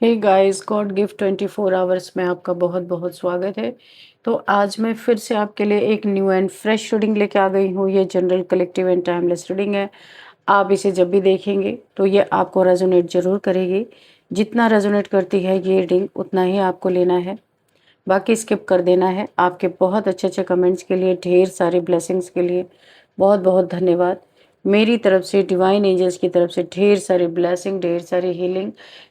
हे guys, God gift 24 hours में आपका बहुत बहुत स्वागत है। तो आज मैं फिर से आपके लिए एक न्यू एंड फ्रेश रीडिंग लेके आ गई हूँ। ये general collective and timeless reading है। आप इसे जब भी देखेंगे तो ये आपको रेजोनेट जरूर करेगी। जितना रेजोनेट करती है ये रीडिंग उतना ही आपको लेना है, बाकी स्किप कर देना है। आपके बहुत अच्छे अच्छे कमेंट्स के लिए, ढेर सारे ब्लेसिंग्स के लिए बहुत बहुत धन्यवाद। मेरी तरफ से, डिवाइन एंजल्स की तरफ से ढेर सारी ब्लेसिंग, ढेर सारी हीलिंग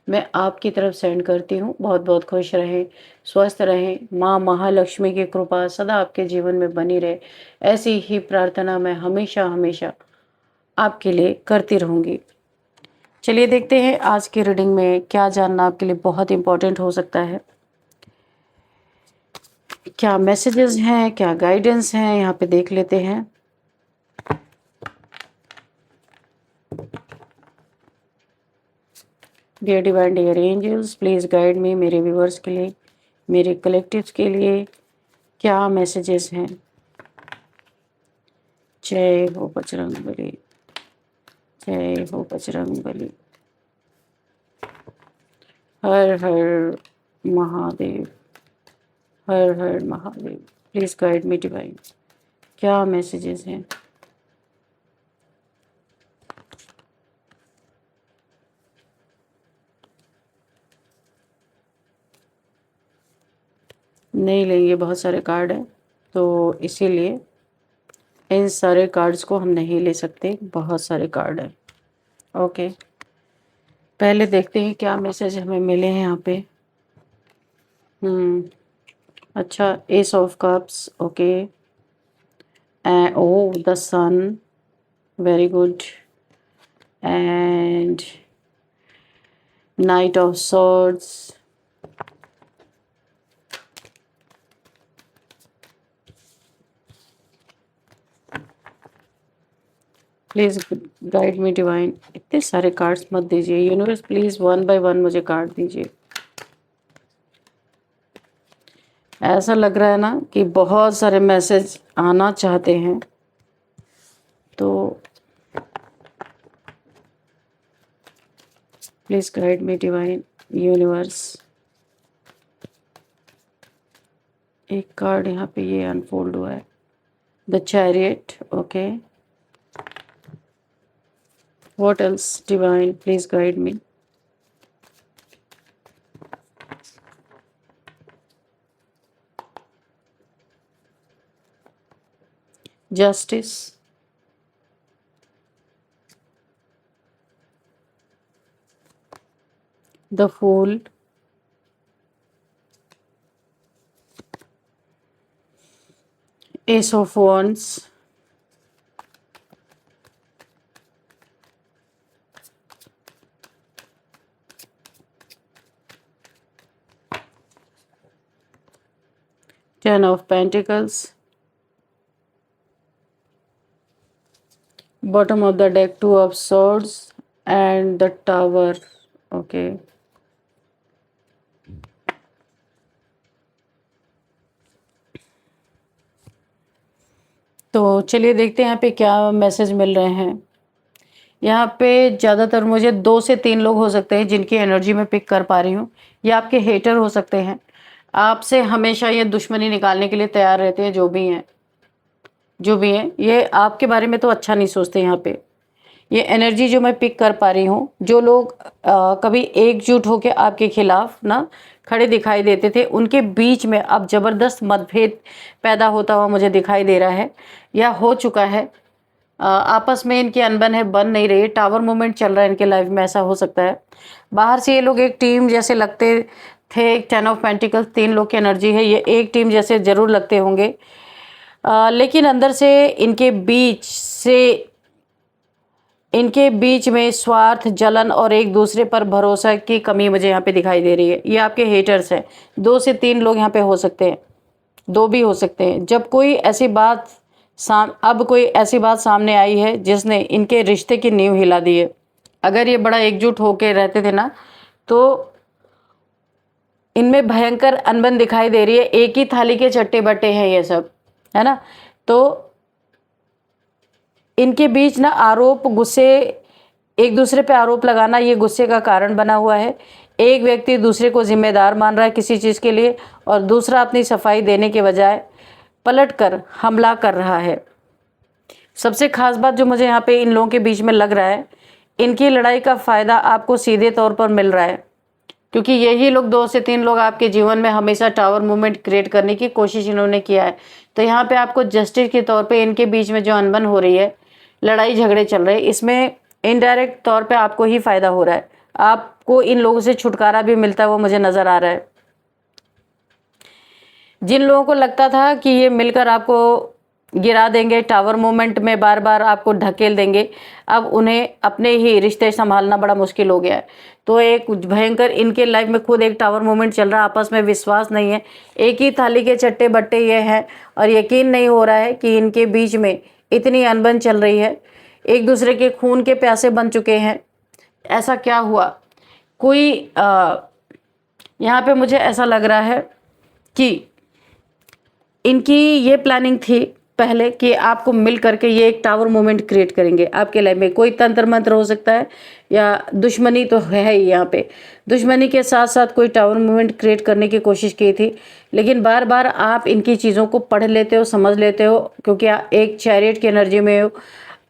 मैं आपकी तरफ सेंड करती हूँ। बहुत बहुत खुश रहें, स्वस्थ रहें, माँ महालक्ष्मी की कृपा सदा आपके जीवन में बनी रहे, ऐसी ही प्रार्थना मैं हमेशा हमेशा आपके लिए करती रहूँगी। चलिए देखते हैं आज की रीडिंग में क्या जानना आपके लिए बहुत इम्पोर्टेंट हो सकता है, क्या मैसेजेस हैं, क्या गाइडेंस हैं, यहाँ पे देख लेते हैं। Dear divine, dear angels, please guide me. मेरे व्यूवर्स के लिए, मेरे कलेक्टिव्स के लिए क्या मैसेजेस हैं। जय हो बजरंग बली, जय हो बजरंग बली। हर हर महादेव, हर हर Mahadev. Please guide me divine, क्या मैसेजेस हैं। नहीं लेंगे, बहुत सारे कार्ड हैं तो इसीलिए इन सारे कार्ड्स को हम नहीं ले सकते, बहुत सारे कार्ड हैं। ओके, पहले देखते हैं क्या मैसेज हमें मिले हैं यहाँ पे। अच्छा, ace of cups, okay, oh the sun, very good, and knight of swords, please guide me divine. इतने सारे कार्ड्स मत दीजिए universe, please one by one मुझे कार्ड दीजिए। ऐसा लग रहा है ना कि बहुत सारे मैसेज आना चाहते हैं, तो please guide me divine universe. एक कार्ड यहाँ पे ये अनफोल्ड हुआ है, the chariot, okay. What else divine, please guide me. Justice, the fool, ace of wands, ten of pentacles, bottom of the deck two of swords and the tower, okay। तो चलिए देखते हैं यहाँ पे क्या मैसेज मिल रहे हैं। यहाँ पे ज़्यादातर मुझे 2 से 3 लोग हो सकते हैं जिनकी एनर्जी मैं पिक कर पा रही हूँ। ये आपके हेटर हो सकते हैं, आपसे हमेशा ये दुश्मनी निकालने के लिए तैयार रहते हैं। जो भी हैं, जो भी हैं, ये आपके बारे में तो अच्छा नहीं सोचते। यहाँ पे ये एनर्जी जो मैं पिक कर पा रही हूँ, जो लोग कभी एकजुट होकर आपके खिलाफ ना खड़े दिखाई देते थे, उनके बीच में अब ज़बरदस्त मतभेद पैदा होता हुआ मुझे दिखाई दे रहा है या हो चुका है। आपस में इनकी अनबन है, बन नहीं रही है। टावर मूवमेंट चल रहा है इनके लाइफ में, ऐसा हो सकता है। बाहर से ये लोग एक टीम जैसे लगते थे। 10 ऑफ पेंटिकल्स, 3 लोग की एनर्जी है, ये एक टीम जैसे जरूर लगते होंगे, लेकिन अंदर से इनके बीच में स्वार्थ, जलन और एक दूसरे पर भरोसा की कमी मुझे यहाँ पे दिखाई दे रही है। ये आपके हेटर्स हैं। 2 से 3 लोग यहाँ पे हो सकते हैं, 2 भी हो सकते हैं। जब कोई ऐसी बात अब कोई ऐसी बात सामने आई है जिसने इनके रिश्ते की नींव हिला दी है। अगर ये बड़ा एकजुट होके रहते थे ना, तो इनमें भयंकर अनबन दिखाई दे रही है। एक ही थाली के चट्टे बट्टे हैं ये सब, है ना। तो इनके बीच ना आरोप, गुस्से, एक दूसरे पे आरोप लगाना, ये गुस्से का कारण बना हुआ है। एक व्यक्ति दूसरे को जिम्मेदार मान रहा है किसी चीज़ के लिए और दूसरा अपनी सफाई देने के बजाय पलटकर हमला कर रहा है। सबसे खास बात जो मुझे यहाँ पे इन लोगों के बीच में लग रहा है, इनकी लड़ाई का फ़ायदा आपको सीधे तौर पर मिल रहा है, क्योंकि यही लोग 2 से 3 लोग आपके जीवन में हमेशा टावर मूवमेंट क्रिएट करने की कोशिश इन्होंने किया है। तो यहाँ पे आपको जस्टिस के तौर पे इनके बीच में जो अनबन हो रही है, लड़ाई झगड़े चल रहे हैं, इसमें इनडायरेक्ट तौर पे आपको ही फ़ायदा हो रहा है। आपको इन लोगों से छुटकारा भी मिलता है, वो मुझे नज़र आ रहा है। जिन लोगों को लगता था कि ये मिलकर आपको गिरा देंगे, टावर मूवमेंट में बार बार आपको ढकेल देंगे, अब उन्हें अपने ही रिश्ते संभालना बड़ा मुश्किल हो गया है। तो एक भयंकर इनके लाइफ में खुद एक टावर मूवमेंट चल रहा है, आपस में विश्वास नहीं है, एक ही थाली के चट्टे बट्टे ये हैं और यकीन नहीं हो रहा है कि इनके बीच में इतनी अनबन चल रही है, एक दूसरे के खून के प्यासे बन चुके हैं। ऐसा क्या हुआ? कोई यहाँ पे मुझे ऐसा लग रहा है कि इनकी ये प्लानिंग थी पहले कि आपको मिल करके ये एक टावर मूवमेंट क्रिएट करेंगे आपके लाइफ में। कोई तंत्र मंत्र हो सकता है या दुश्मनी तो है ही, यहाँ पे दुश्मनी के साथ साथ कोई टावर मूवमेंट क्रिएट करने की कोशिश की थी, लेकिन बार बार आप इनकी चीज़ों को पढ़ लेते हो, समझ लेते हो, क्योंकि एक चैरियट की एनर्जी में हो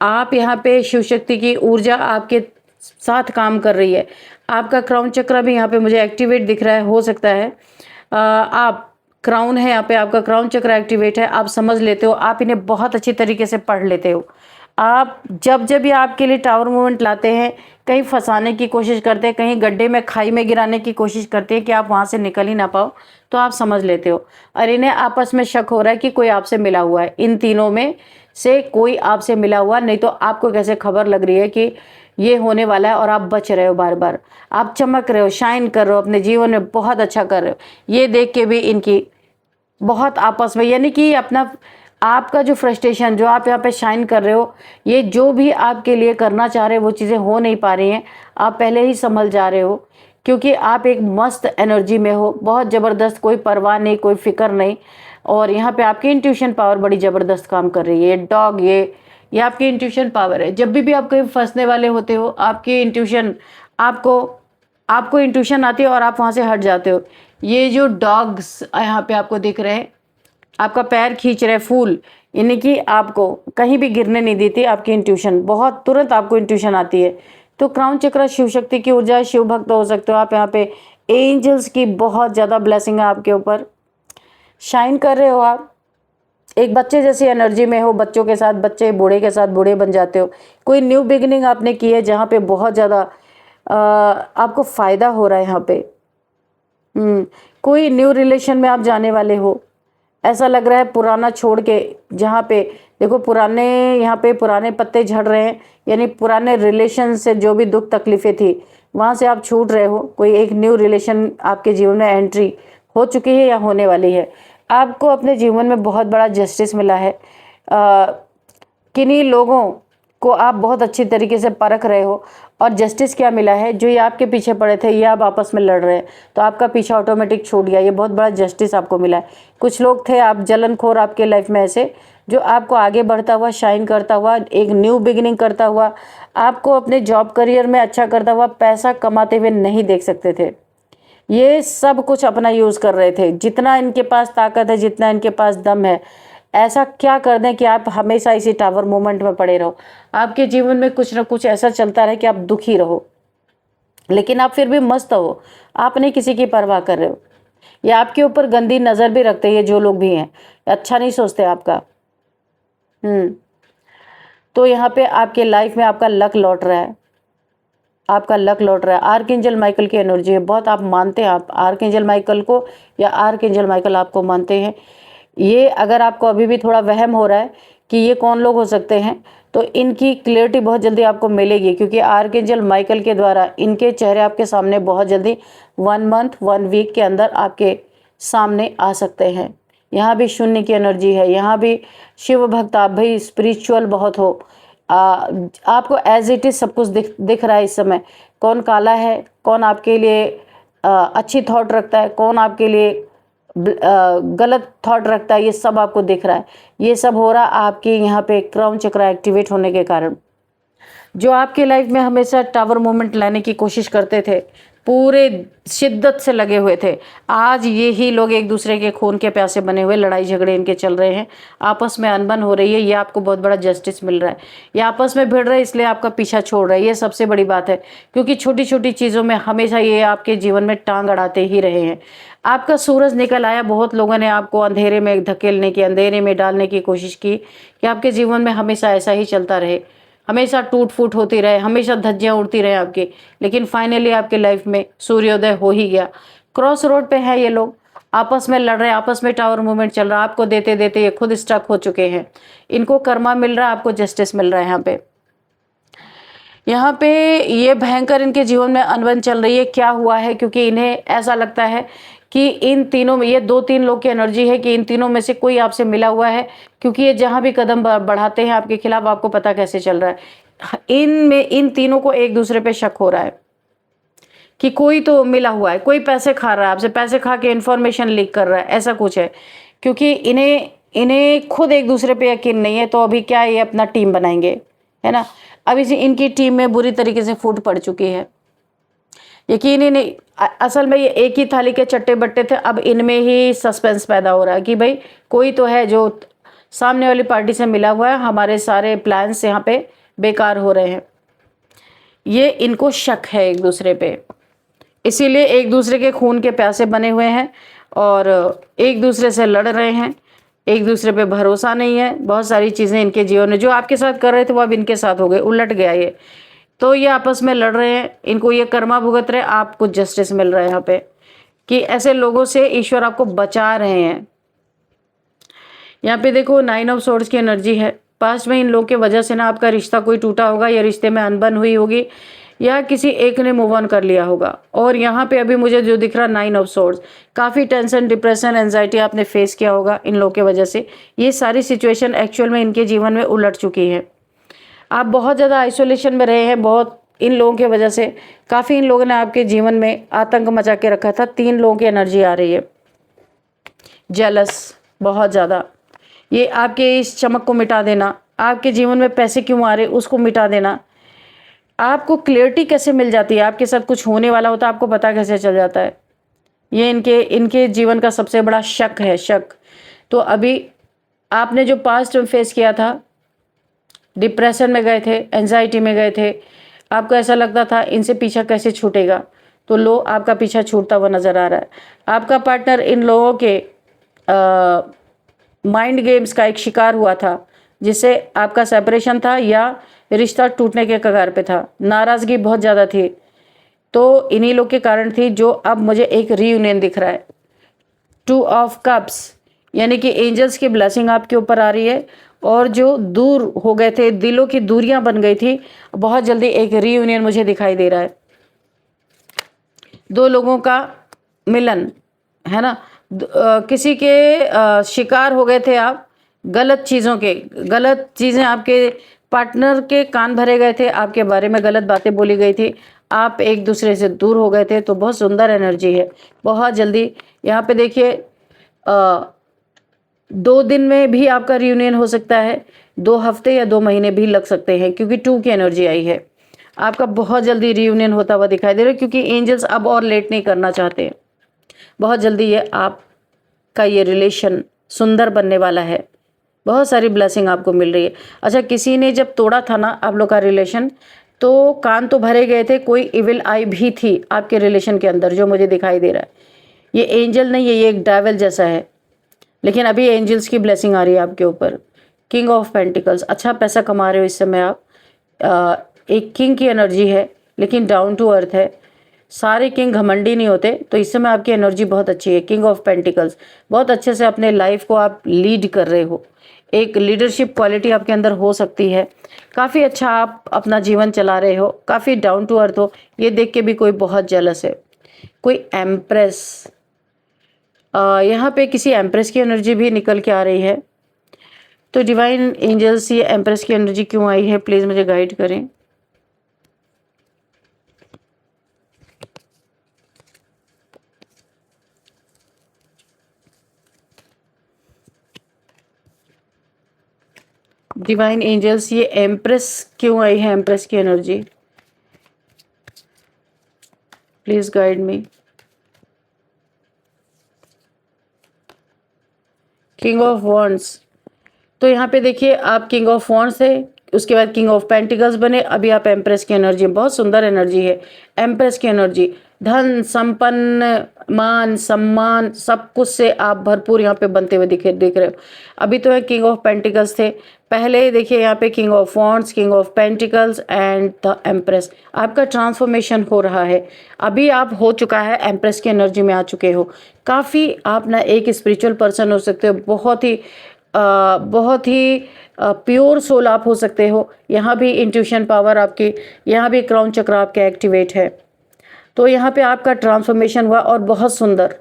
आप। यहाँ पे शिव शक्ति की ऊर्जा आपके साथ काम कर रही है। आपका क्राउन चक्र भी यहाँ पे मुझे एक्टिवेट दिख रहा है। हो सकता है आप क्राउन है, यहाँ पे आपका क्राउन चक्र एक्टिवेट है, आप समझ लेते हो, आप इन्हें बहुत अच्छी तरीके से पढ़ लेते हो। आप जब ये आपके लिए टावर मूवमेंट लाते हैं, कहीं फंसाने की कोशिश करते हैं, कहीं गड्ढे में खाई में गिराने की कोशिश करते हैं कि आप वहाँ से निकल ही ना पाओ, तो आप समझ लेते हो। और इन्हें आपस में शक हो रहा है कि कोई आपसे मिला हुआ है, इन तीनों में से कोई आपसे मिला हुआ, नहीं तो आपको कैसे खबर लग रही है कि ये होने वाला है और आप बच रहे हो, बार बार आप चमक रहे हो, शाइन कर रहे हो, अपने जीवन में बहुत अच्छा कर रहे हो। ये देख के भी इनकी बहुत आपस में, यानी कि अपना आपका जो फ्रस्ट्रेशन, जो आप यहाँ पे शाइन कर रहे हो, ये जो भी आपके लिए करना चाह रहे हो वो चीज़ें हो नहीं पा रही हैं, आप पहले ही संभल जा रहे हो, क्योंकि आप एक मस्त एनर्जी में हो, बहुत ज़बरदस्त, कोई परवाह नहीं, कोई फिक्र नहीं। और यहाँ पे आपकी इंट्यूशन पावर बड़ी ज़बरदस्त काम कर रही है। ये डॉग, ये आपकी इंट्यूशन पावर है। जब भी आप कहीं फंसने वाले होते हो, आपकी इंट्यूशन आपको इंट्यूशन आती है और आप वहाँ से हट जाते हो। ये जो डॉग्स यहाँ पे आपको दिख रहे हैं, आपका पैर खींच रहे फूल, यानी कि आपको कहीं भी गिरने नहीं देती आपकी इंट्यूशन, बहुत तुरंत आपको इंट्यूशन आती है। तो क्राउन चक्र शिव शक्ति की ऊर्जा, शिव भक्त हो सकते हो आप। यहाँ पे एंजल्स की बहुत ज़्यादा ब्लेसिंग है आपके ऊपर, शाइन कर रहे हो आप, एक बच्चे जैसी एनर्जी में हो, बच्चों के साथ बच्चे, बूढ़े के साथ बूढ़े बन जाते हो। कोई न्यू बिगिनिंग आपने की है जहाँ पे बहुत ज़्यादा आपको फ़ायदा हो रहा है। यहाँ पे कोई न्यू रिलेशन में आप जाने वाले हो, ऐसा लग रहा है, पुराना छोड़ के। जहाँ पे देखो पुराने, यहाँ पे पुराने पत्ते झड़ रहे हैं, यानी पुराने रिलेशन से जो भी दुख तकलीफ़ें थी वहाँ से आप छूट रहे हो। कोई एक न्यू रिलेशन आपके जीवन में एंट्री हो चुकी है या होने वाली है। आपको अपने जीवन में बहुत बड़ा जस्टिस मिला है। किन्हीं लोगों को आप बहुत अच्छी तरीके से परख रहे हो और जस्टिस क्या मिला है, जो ये आपके पीछे पड़े थे, ये आप आपस में लड़ रहे हैं, तो आपका पीछा ऑटोमेटिक छूट गया। ये बहुत बड़ा जस्टिस आपको मिला है। कुछ लोग थे आप जलनखोर आपके लाइफ में ऐसे, जो आपको आगे बढ़ता हुआ, शाइन करता हुआ, एक न्यू बिगिनिंग करता हुआ, आपको अपने जॉब करियर में अच्छा करता हुआ, पैसा कमाते हुए नहीं देख सकते थे। ये सब कुछ अपना यूज़ कर रहे थे, जितना इनके पास ताकत है, जितना इनके पास दम है, ऐसा क्या कर दें कि आप हमेशा इसी टावर मोमेंट में पड़े रहो। आपके जीवन में कुछ ना कुछ ऐसा चलता रहे कि आप दुखी रहो, लेकिन आप फिर भी मस्त हो, आप नहीं किसी की परवाह कर रहे हो। या आपके ऊपर गंदी नज़र भी रखते हैं जो लोग भी हैं, अच्छा नहीं सोचते आपका। तो यहाँ पे आपके लाइफ में आपका लक लौट रहा है, आपका लक लौट रहा है। आर्कएंजल माइकल की एनर्जी है, बहुत आप मानते हैं आप आर्कएंजल माइकल को, या आर्कएंजल माइकल आपको मानते हैं। ये अगर आपको अभी भी थोड़ा वहम हो रहा है कि ये कौन लोग हो सकते हैं, तो इनकी क्लियरिटी बहुत जल्दी आपको मिलेगी, क्योंकि आर्कएंजल माइकल के द्वारा इनके चेहरे आपके सामने बहुत जल्दी 1 मंथ 1 वीक के अंदर आपके सामने आ सकते हैं। यहाँ भी शून्य की एनर्जी है, यहाँ भी शिव भक्त, आप भाई स्पिरिचुअल बहुत हो। आपको एज इट इज़ सब कुछ दिख रहा है इस समय। कौन काला है, कौन आपके लिए अच्छी थॉट रखता है, कौन आपके लिए गलत थॉट रखता है, ये सब आपको दिख रहा है। ये सब हो रहा आपके यहाँ पे क्राउन चक्र एक्टिवेट होने के कारण। जो आपके लाइफ में हमेशा टावर मोमेंट लाने की कोशिश करते थे, पूरे शिद्दत से लगे हुए थे। आज यही लोग एक दूसरे के खून के प्यासे बने हुए, लड़ाई झगड़े इनके चल रहे हैं, आपस में अनबन हो रही है, ये आपको बहुत बड़ा जस्टिस मिल रहा है। ये आपस में भिड़ रहे हैं इसलिए आपका पीछा छोड़ रहे हैं, ये सबसे बड़ी बात है। क्योंकि छोटी छोटी चीज़ों में हमेशा ये आपके जीवन में टांग अड़ाते ही रहे हैं। आपका सूरज निकल आया, बहुत लोगों ने आपको अंधेरे में धकेलने की, अंधेरे में डालने की कोशिश की कि आपके जीवन में हमेशा ऐसा ही चलता रहे, हमेशा टूट फूट होती रहे, हमेशा धज्जियां उड़ती रहे आपकी। लेकिन फाइनली आपके लाइफ में सूर्योदय हो ही गया। क्रॉस रोड पे है ये लोग, आपस में लड़ रहे हैं, आपस में टावर मूवमेंट चल रहा है, आपको देते देते ये खुद स्टक हो चुके हैं। इनको कर्मा मिल रहा है, आपको जस्टिस मिल रहा है। यहाँ पे ये भयंकर इनके जीवन में अनबन चल रही है। क्या हुआ है? क्योंकि इन्हें ऐसा लगता है कि इन तीनों में, ये 2-3 लोग की एनर्जी है कि इन तीनों में से कोई आपसे मिला हुआ है। क्योंकि ये जहां भी कदम बढ़ाते हैं आपके खिलाफ, आपको पता कैसे चल रहा है, इनमें इन तीनों को एक दूसरे पे शक हो रहा है कि कोई तो मिला हुआ है, कोई पैसे खा रहा है आपसे, पैसे खा के इन्फॉर्मेशन लीक कर रहा है, ऐसा कुछ है। क्योंकि इन्हें इन्हें खुद एक दूसरे पे यकीन नहीं है, तो अभी क्या ये अपना टीम बनाएंगे, है ना। अब इसी इनकी टीम में बुरी तरीके से फूट पड़ चुकी है। यकीन ही नहीं, असल में ये एक ही थाली के चट्टे बट्टे थे। अब इनमें ही सस्पेंस पैदा हो रहा है कि भाई कोई तो है जो सामने वाली पार्टी से मिला हुआ है, हमारे सारे प्लान्स यहाँ पे बेकार हो रहे हैं। ये इनको शक है एक दूसरे पे, इसीलिए एक दूसरे के खून के प्यासे बने हुए हैं और एक दूसरे से लड़ रहे हैं। एक दूसरे पे भरोसा नहीं है। बहुत सारी चीज़ें इनके जीवन में जो आपके साथ कर रहे थे वो अब इनके साथ हो गए, उलट गया ये। तो ये आपस में लड़ रहे हैं, इनको ये कर्मा भुगत रहे, आपको जस्टिस मिल रहा है यहाँ पे कि ऐसे लोगों से ईश्वर आपको बचा रहे हैं। यहाँ पे देखो 9 ऑफ सोर्ड्स की एनर्जी है। पास्ट में इन लोगों के वजह से ना आपका रिश्ता कोई टूटा होगा, या रिश्ते में अनबन हुई होगी, या किसी एक ने मूव ऑन कर लिया होगा। और यहाँ पे अभी मुझे जो दिख रहा 9 ऑफ सोर्ड्स, काफ़ी टेंशन, डिप्रेशन, एंजाइटी आपने फेस किया होगा इन लोगों के वजह से। ये सारी सिचुएशन एक्चुअल में इनके जीवन में उलट चुकी है। आप बहुत ज़्यादा आइसोलेशन में रहे हैं, बहुत इन लोगों की वजह से काफ़ी इन लोगों ने आपके जीवन में आतंक मचा के रखा था। 3 लोगों की एनर्जी आ रही है। जेलस बहुत ज़्यादा, ये आपके इस चमक को मिटा देना, आपके जीवन में पैसे क्यों आ रहे उसको मिटा देना। आपको क्लियरिटी कैसे मिल जाती है, आपके साथ कुछ होने वाला होता है आपको पता कैसे चल जाता है। ये इनके जीवन का सबसे बड़ा शक है, शक। तो अभी आपने जो पास्ट में फेस किया था, डिप्रेशन में गए थे, एंजाइटी में गए थे, आपको ऐसा लगता था इनसे पीछा कैसे छूटेगा, तो लो आपका पीछा छूटता हुआ नजर आ रहा है। आपका पार्टनर इन लोगों के माइंड गेम्स का एक शिकार हुआ था, जिससे आपका सेपरेशन था या रिश्ता टूटने के कगार पे था। नाराजगी बहुत ज़्यादा थी, तो इन्हीं लोग के कारण थी, जो अब मुझे एक रीयूनियन दिख रहा है। 2 ऑफ कप्स, यानी कि एंजल्स की ब्लेसिंग आपके ऊपर आ रही है। और जो दूर हो गए थे, दिलों की दूरियां बन गई थी, बहुत जल्दी एक रीयूनियन मुझे दिखाई दे रहा है। 2 लोगों का मिलन, है ना। किसी के शिकार हो गए थे आप, गलत चीज़ों के, गलत चीज़ें आपके पार्टनर के कान भरे गए थे, आपके बारे में गलत बातें बोली गई थी, आप एक दूसरे से दूर हो गए थे। तो बहुत सुंदर एनर्जी है। बहुत जल्दी यहाँ पे देखिए 2 दिन में भी आपका रियूनियन हो सकता है, 2 हफ्ते या 2 महीने भी लग सकते हैं, क्योंकि 2 की एनर्जी आई है। आपका बहुत जल्दी रियूनियन होता हुआ दिखाई दे रहा है, क्योंकि एंजल्स अब और लेट नहीं करना चाहते। बहुत जल्दी ये आपका ये रिलेशन सुंदर बनने वाला है। बहुत सारी ब्लेसिंग आपको मिल रही है। अच्छा, किसी ने जब तोड़ा था ना आप लोग का रिलेशन, तो कान तो भरे गए थे, कोई इविल आई भी थी आपके रिलेशन के अंदर, जो मुझे दिखाई दे रहा है। ये एंजल नहीं है, ये एक डेविल जैसा है, लेकिन अभी एंजल्स की ब्लेसिंग आ रही है आपके ऊपर। किंग ऑफ पेंटिकल्स, अच्छा पैसा कमा रहे हो इस समय आप। एक किंग की एनर्जी है, लेकिन डाउन टू अर्थ है। सारे किंग घमंडी नहीं होते, तो इस समय आपकी एनर्जी बहुत अच्छी है। किंग ऑफ पेंटिकल्स, बहुत अच्छे से अपने लाइफ को आप लीड कर रहे हो, एक लीडरशिप क्वालिटी आपके अंदर हो सकती है। काफ़ी अच्छा आप अपना जीवन चला रहे हो, काफ़ी डाउन टू अर्थ हो। ये देख के भी कोई बहुत जेलस है। कोई एम्प्रेस, यहाँ पे किसी एम्प्रेस की एनर्जी भी निकल के आ रही है। तो डिवाइन एंजल्स, ये एम्प्रेस की एनर्जी क्यों आई है, प्लीज़ मुझे गाइड करें। डिवाइन एंजल्स, ये एम्प्रेस क्यों आई है, एम्प्रेस की energy. Please guide me. King of wands, तो यहाँ पे देखिए आप किंग ऑफ वॉन्ड्स है, उसके बाद किंग ऑफ पेंटिकल्स बने, अभी आप एम्प्रेस की एनर्जी, बहुत सुंदर एनर्जी है एम्प्रेस की एनर्जी। धन संपन्न, मान सम्मान, सब कुछ से आप भरपूर यहाँ पे बनते हुए दिख रहे हो। अभी तो है किंग ऑफ पेंटिकल्स थे, पहले देखिए यहाँ पे king of wands, king of pentacles and the empress. आपका ट्रांसफॉर्मेशन हो रहा है, अभी आप हो चुका है एम्प्रेस की एनर्जी में आ चुके हो। काफ़ी आप ना एक स्पिरिचुअल पर्सन हो सकते हो, बहुत ही प्योर सोल आप हो सकते हो। यहाँ भी इंट्यूशन पावर आपकी, यहाँ भी क्राउन चक्र आपके एक्टिवेट है। तो यहाँ पे आपका ट्रांसफॉर्मेशन हुआ और बहुत सुंदर,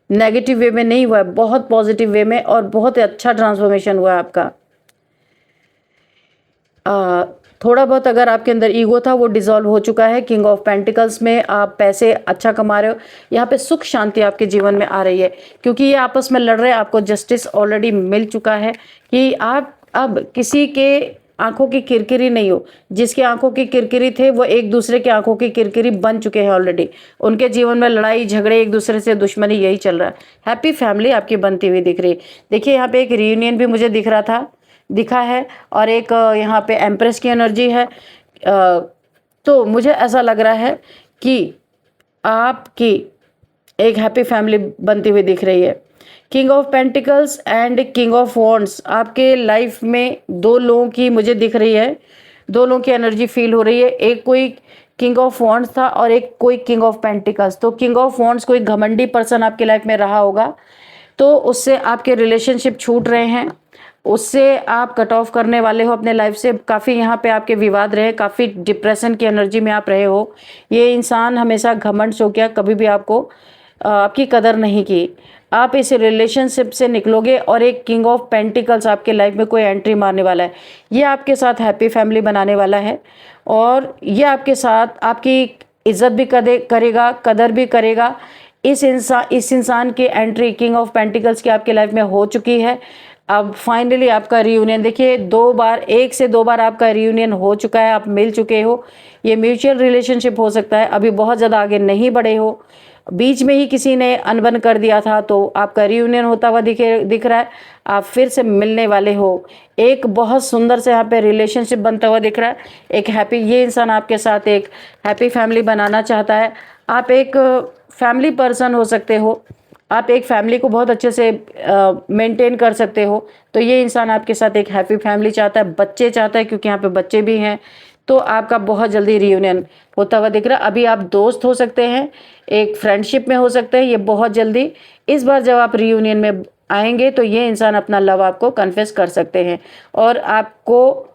नेगेटिव वे में नहीं हुआ है, बहुत पॉजिटिव वे में, और बहुत अच्छा ट्रांसफॉर्मेशन हुआ है आपका। थोड़ा बहुत अगर आपके अंदर ईगो था वो डिसॉल्व हो चुका है। किंग ऑफ पेंटिकल्स में आप पैसे अच्छा कमा रहे हो, यहाँ पे सुख शांति आपके जीवन में आ रही है, क्योंकि ये आपस में लड़ रहे हैं। आपको जस्टिस ऑलरेडी मिल चुका है कि आप अब किसी के आंखों की किरकिरी नहीं हो। जिसके आंखों की किरकिरी थे वो एक दूसरे के आंखों की किरकिरी बन चुके हैं ऑलरेडी। उनके जीवन में लड़ाई झगड़े, एक दूसरे से दुश्मनी, यही चल रहा है। हैप्पी फैमिली आपकी बनती हुई दिख रही है। देखिए यहाँ पे एक रियूनियन भी मुझे दिखा है, और एक यहाँ पे एम्प्रेस की एनर्जी है। तो मुझे ऐसा लग रहा है कि आपकी एक हैप्पी फैमिली बनती हुई दिख रही है। King of pentacles and king of wands, आपके लाइफ में दो लोगों की मुझे दिख रही है, दो लोगों की एनर्जी फील हो रही है। एक कोई किंग ऑफ वॉन्ड्स था और एक कोई किंग ऑफ पेंटिकल्स। तो किंग ऑफ वॉन्ड्स कोई घमंडी पर्सन आपके लाइफ में रहा होगा, तो उससे आपके रिलेशनशिप छूट रहे हैं, उससे आप कट ऑफ करने वाले हो अपने लाइफ से। काफ़ी यहाँ पे आपके विवाद रहे, काफ़ी डिप्रेशन की एनर्जी में आप रहे हो। ये इंसान हमेशा घमंड शो किया, कभी भी आपको आपकी कदर नहीं की। आप इस रिलेशनशिप से निकलोगे और एक किंग ऑफ पेंटिकल्स आपके लाइफ में कोई एंट्री मारने वाला है। ये आपके साथ हैप्पी फैमिली बनाने वाला है, और ये आपके साथ आपकी इज्जत भी करेगा, कदर भी करेगा। इस इंसान की एंट्री किंग ऑफ पेंटिकल्स की आपके लाइफ में हो चुकी है। अब फाइनली आपका रियूनियन, देखिए एक से दो बार आपका रियूनियन हो चुका है, आप मिल चुके हो। ये म्यूचुअल रिलेशनशिप हो सकता है, अभी बहुत ज़्यादा आगे नहीं बढ़े हो, बीच में ही किसी ने अनबन कर दिया था, तो आपका रियूनियन होता हुआ दिख रहा है। आप फिर से मिलने वाले हो, एक बहुत सुंदर से यहाँ पे रिलेशनशिप बनता हुआ दिख रहा है। एक हैप्पी, ये इंसान आपके साथ एक हैप्पी फैमिली बनाना चाहता है। आप एक फैमिली पर्सन हो सकते हो, आप एक फैमिली को बहुत अच्छे से मेंटेन कर सकते हो। तो ये इंसान आपके साथ एक हैप्पी फैमिली चाहता है, बच्चे चाहता है, क्योंकि यहाँ पे बच्चे भी हैं। तो आपका बहुत जल्दी रियूनियन होता हुआ दिख रहा है। अभी आप दोस्त हो सकते हैं, एक फ्रेंडशिप में हो सकते हैं, ये बहुत जल्दी। इस बार जब आप रियूनियन में आएंगे तो ये इंसान अपना लव आपको कन्फेस कर सकते हैं, और आपको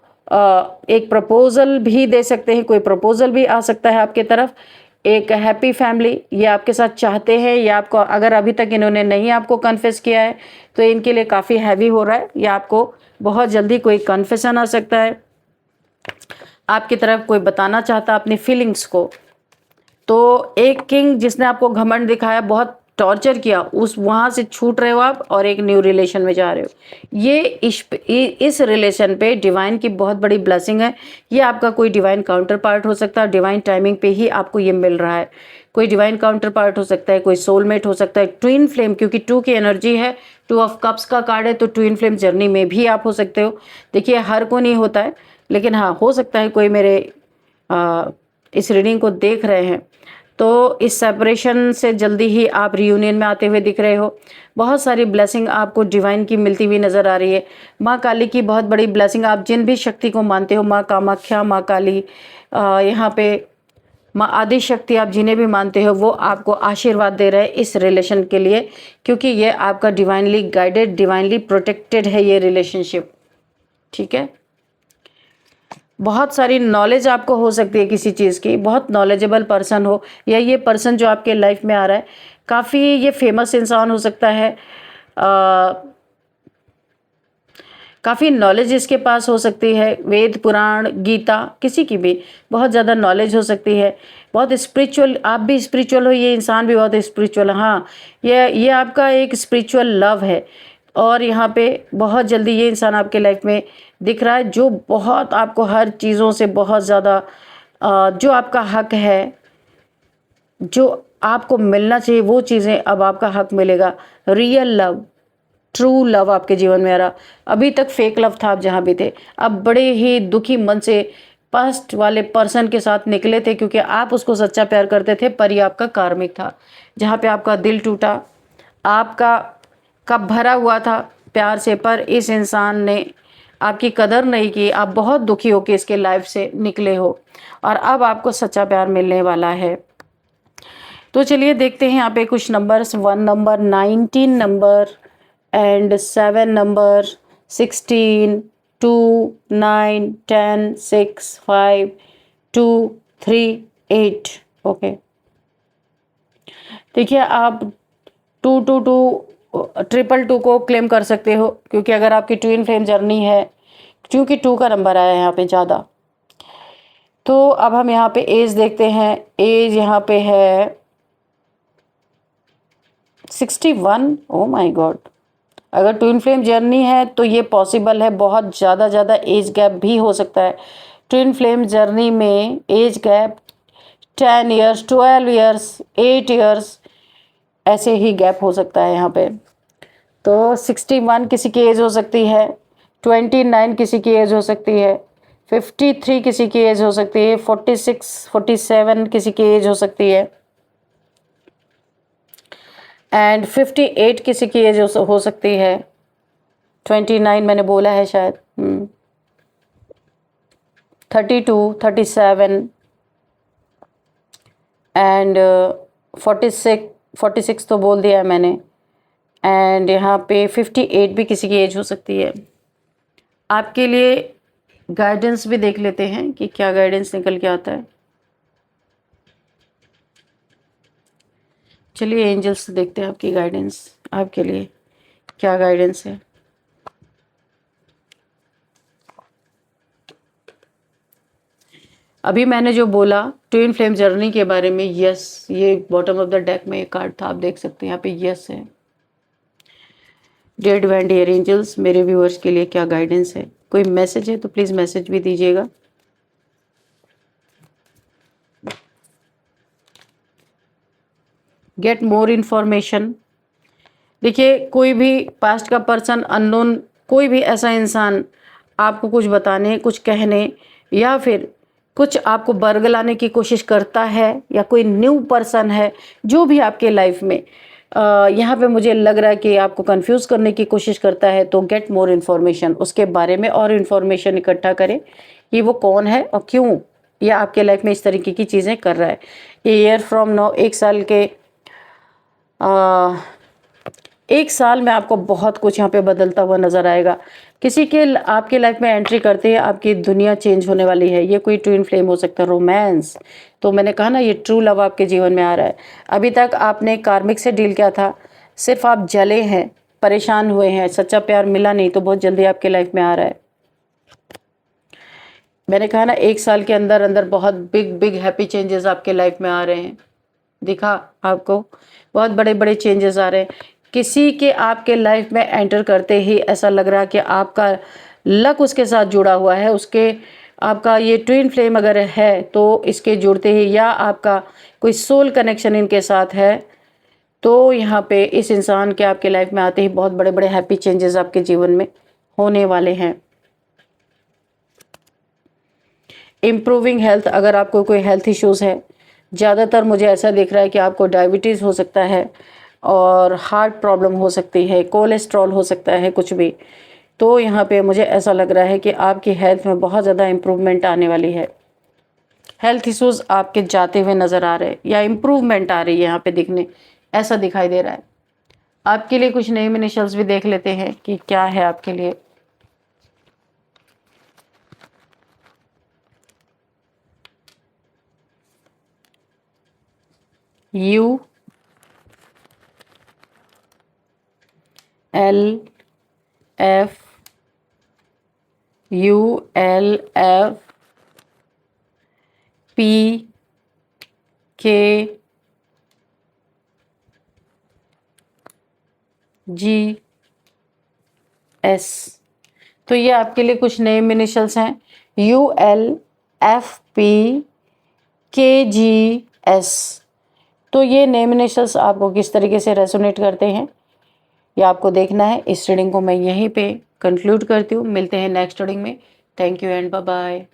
एक प्रपोजल भी दे सकते हैं, कोई प्रपोजल भी आ सकता है आपके तरफ। एक हैप्पी फैमिली ये आपके साथ चाहते हैं, या आपको, अगर अभी तक इन्होंने नहीं आपको कन्फेस किया है तो इनके लिए काफ़ी हैवी हो रहा है, या आपको बहुत जल्दी कोई कन्फेशन आ सकता है। आपकी तरफ कोई बताना चाहता अपनी फीलिंग्स को। तो एक किंग जिसने आपको घमंड दिखाया, बहुत टॉर्चर किया, उस वहाँ से छूट रहे हो आप और एक न्यू रिलेशन में जा रहे हो। ये इस रिलेशन पे डिवाइन की बहुत बड़ी ब्लेसिंग है। ये आपका कोई डिवाइन काउंटर पार्ट हो सकता है, डिवाइन टाइमिंग पे ही आपको ये मिल रहा है। कोई डिवाइन काउंटर पार्ट हो सकता है, कोई सोलमेट हो सकता है, ट्विन फ्लेम, क्योंकि 2 की एनर्जी है, 2 ऑफ कप्स का कार्ड है, तो ट्विन फ्लेम जर्नी में भी आप हो सकते हो। देखिए हर को नहीं होता है, लेकिन हाँ हो सकता है कोई मेरे इस रीडिंग को देख रहे हैं तो इस सेपरेशन से जल्दी ही आप रियूनियन में आते हुए दिख रहे हो। बहुत सारी ब्लेसिंग आपको डिवाइन की मिलती हुई नज़र आ रही है। माँ काली की बहुत बड़ी ब्लेसिंग, आप जिन भी शक्ति को मानते हो, माँ कामाख्या, माँ काली, यहाँ पे माँ आदि शक्ति, आप जिन्हें भी मानते हो, वो आपको आशीर्वाद दे रहे हैं इस रिलेशन के लिए, क्योंकि ये आपका डिवाइनली गाइडेड, डिवाइनली प्रोटेक्टेड है ये रिलेशनशिप। ठीक है, बहुत सारी नॉलेज आपको हो सकती है किसी चीज़ की, बहुत नॉलेजेबल पर्सन हो, या ये पर्सन जो आपके लाइफ में आ रहा है काफ़ी ये फेमस इंसान हो सकता है, काफ़ी नॉलेज इसके पास हो सकती है, वेद पुराण गीता किसी की भी बहुत ज़्यादा नॉलेज हो सकती है। बहुत स्पिरिचुअल, आप भी स्पिरिचुअल हो, ये इंसान भी बहुत स्पिरिचुअल है। हाँ, ये आपका एक स्पिरिचुअल लव है, और यहाँ पे बहुत जल्दी ये इंसान आपके लाइफ में दिख रहा है, जो बहुत आपको हर चीज़ों से बहुत ज़्यादा जो आपका हक है जो आपको मिलना चाहिए वो चीज़ें अब आपका हक मिलेगा। रियल लव, ट्रू लव आपके जीवन में आ रहा। अभी तक फेक लव था आप जहाँ भी थे, अब बड़े ही दुखी मन से पास्ट वाले पर्सन के साथ निकले थे, क्योंकि आप उसको सच्चा प्यार करते थे पर ये आपका कार्मिक था, जहाँ पे आपका दिल टूटा, आपका कप भरा हुआ था प्यार से, पर इस इंसान ने आपकी कदर नहीं की। आप बहुत दुखी होकर इसके लाइफ से निकले हो और अब आपको सच्चा प्यार मिलने वाला है। तो चलिए देखते हैं यहाँ पे कुछ numbers. 1 number, 19 number and 7 number, 16, 2, 9, 10, 6, 5, 2, 3, 8। Okay, देखिए आप 222 222 को क्लेम कर सकते हो, क्योंकि अगर आपकी ट्विन फ्लेम जर्नी है, क्योंकि 2 का नंबर आया है यहाँ पे ज़्यादा। तो अब हम यहाँ पे एज देखते हैं। एज यहाँ पे है 61। ओ माय गॉड, अगर ट्विन फ्लेम जर्नी है तो ये पॉसिबल है, बहुत ज़्यादा एज गैप भी हो सकता है। ट्विन फ्लेम जर्नी में age gap 10 years, 12 years, 8 years, ऐसे ही गैप हो सकता है यहाँ पे। तो 61 किसी की एज हो सकती है, 29 किसी की एज हो सकती है, 53 किसी की एज हो सकती है, 46, 47 किसी की एज हो सकती है, एंड 58 किसी की एज हो सकती है। 29 मैंने बोला है शायद। 32, 37 एंड 46 तो बोल दिया है मैंने, एंड यहाँ पे 58 भी किसी की एज हो सकती है। आपके लिए गाइडेंस भी देख लेते हैं कि क्या गाइडेंस निकल के आता है। चलिए एंजल्स से देखते हैं आपकी गाइडेंस, आपके लिए क्या गाइडेंस है। अभी मैंने जो बोला ट्विन फ्लेम जर्नी के बारे में, यस, ये बॉटम ऑफ द डेक में एक कार्ड था, आप देख सकते हैं यहाँ पे यस है। डियर डिवाइन डियर एंजल्स, मेरे व्यूअर्स के लिए क्या गाइडेंस है? कोई मैसेज है तो प्लीज़ मैसेज भी दीजिएगा। Get more information. देखिए, कोई भी पास्ट का पर्सन, अननोन, कोई भी ऐसा इंसान आपको कुछ बताने, कुछ कहने या फिर कुछ आपको बरगलाने की कोशिश करता है, या कोई न्यू पर्सन है जो भी आपके लाइफ में यहाँ पे मुझे लग रहा है कि आपको कंफ्यूज करने की कोशिश करता है, तो गेट मोर इन्फॉर्मेशन, उसके बारे में और इन्फॉर्मेशन इकट्ठा करें कि वो कौन है और क्यों या आपके लाइफ में इस तरीके की चीज़ें कर रहा है। ईयर फ्रॉम नाउ, 1 साल के 1 साल में आपको बहुत कुछ यहाँ पे बदलता हुआ नज़र आएगा। किसी के आपके लाइफ में एंट्री करते ही आपकी दुनिया चेंज होने वाली है। ये कोई ट्विन फ्लेम हो सकता है, रोमांस, तो मैंने कहा ना ये ट्रू लव आपके जीवन में आ रहा है। अभी तक आपने कार्मिक से डील किया था, सिर्फ आप जले हैं, परेशान हुए हैं, सच्चा प्यार मिला नहीं, तो बहुत जल्दी आपके लाइफ में आ रहा है। मैंने कहा ना 1 साल के अंदर अंदर बहुत बिग हैप्पी चेंजेस आपके लाइफ में आ रहे हैं। दिखा आपको, बहुत बड़े बड़े चेंजेस आ रहे हैं। किसी के आपके लाइफ में एंटर करते ही ऐसा लग रहा है कि आपका लक उसके साथ जुड़ा हुआ है। उसके आपका ये ट्विन फ्लेम अगर है तो इसके जुड़ते ही, या आपका कोई सोल कनेक्शन इनके साथ है, तो यहाँ पे इस इंसान के आपके लाइफ में आते ही बहुत बड़े बड़े हैप्पी चेंजेस आपके जीवन में होने वाले हैं। इम्प्रूविंग हेल्थ, अगर आपको कोई हेल्थ इश्यूज़ है, ज़्यादातर मुझे ऐसा दिख रहा है कि आपको डायबिटीज़ हो सकता है और हार्ट प्रॉब्लम हो सकती है, कोलेस्ट्रॉल हो सकता है, कुछ भी। तो यहाँ पे मुझे ऐसा लग रहा है कि आपकी हेल्थ में बहुत ज़्यादा इम्प्रूवमेंट आने वाली है। हेल्थ इश्यूज़ आपके जाते हुए नज़र आ रहे हैं या इम्प्रूवमेंट आ रही है यहाँ पे दिखने, ऐसा दिखाई दे रहा है। आपके लिए कुछ नेम इनिशियल्स भी देख लेते हैं कि क्या है आपके लिए। U L F U L F P K G S। तो ये आपके लिए कुछ नेम इनिशियल्स हैं, UL F P K G S। तो ये नेम इनिशियल्स आपको किस तरीके से रेजोनेट करते हैं ये आपको देखना है। इस रीडिंग को मैं यहीं पे कंक्लूड करती हूँ। मिलते हैं नेक्स्ट रीडिंग में। Thank you and bye bye.